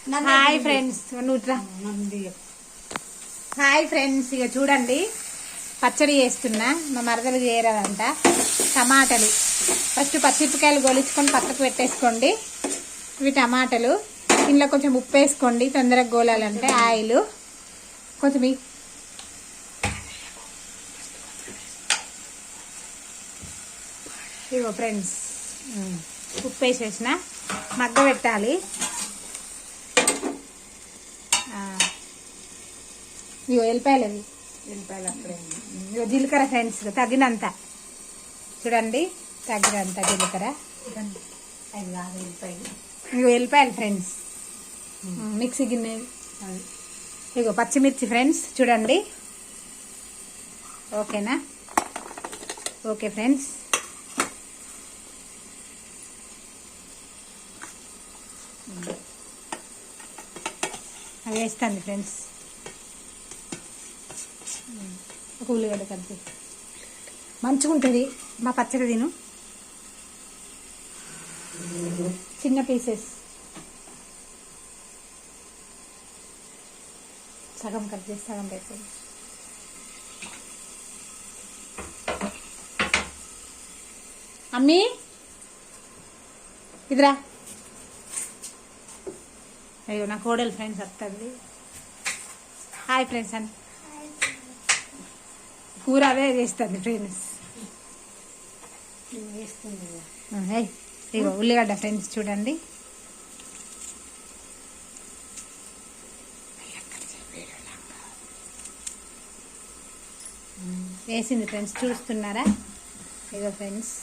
Hi friends, hi friends. ఇక చూడండి, పచ్చడి చేస్తున్నా. మా మరదలు చేయరాదంట. టమాటాలు ఫస్ట్ పచ్చిమిరపకాయలు గోలించుకొని పక్కకు పెట్టేసుకోండి. ఇవి టమాటాలు. ఇందులో కొంచెం ఉప్పు వేసుకోండి, తొందరగా గోలాలంటే. ఆయిల్ కొంచెం ఇగో ఫ్రెండ్స్, ఉప్పు వేసేసిన మగ్గ పెట్టాలి. ఇగో ఎల్లిపాయలు అప్పుడే. ఇగో జీలకర్ర ఫ్రెండ్స్, తగినంత చూడండి, తగినంత జీలకర్ర. ఇగో ఎల్లిపాయలు ఫ్రెండ్స్, మిక్సీ గిన్నె. ఇగో పచ్చిమిర్చి ఫ్రెండ్స్, చూడండి. ఓకేనా? Okay friends. అవి వేస్తాను ఫ్రెండ్స్. ఒక ఉల్లిగడ్డ కలిపి మంచిగా ఉంటుంది మా పచ్చడి. తిను, చిన్న పీసెస్ సగం కట్ చేసి సగం పెట్టండి. అమ్మీ ఇదిరా. అయ్యో నా కోడలు ఫ్రెండ్స్ వస్తుంది. హాయ్ ఫ్రెండ్స్ అని కూర అదే చేస్తుంది ఫ్రెండ్స్. ఇగో ఉల్లిగడ్డ ఫ్రెండ్స్, చూడండి. వేసింది ఫ్రెండ్స్, చూస్తున్నారా? ఇగో ఫ్రెండ్స్,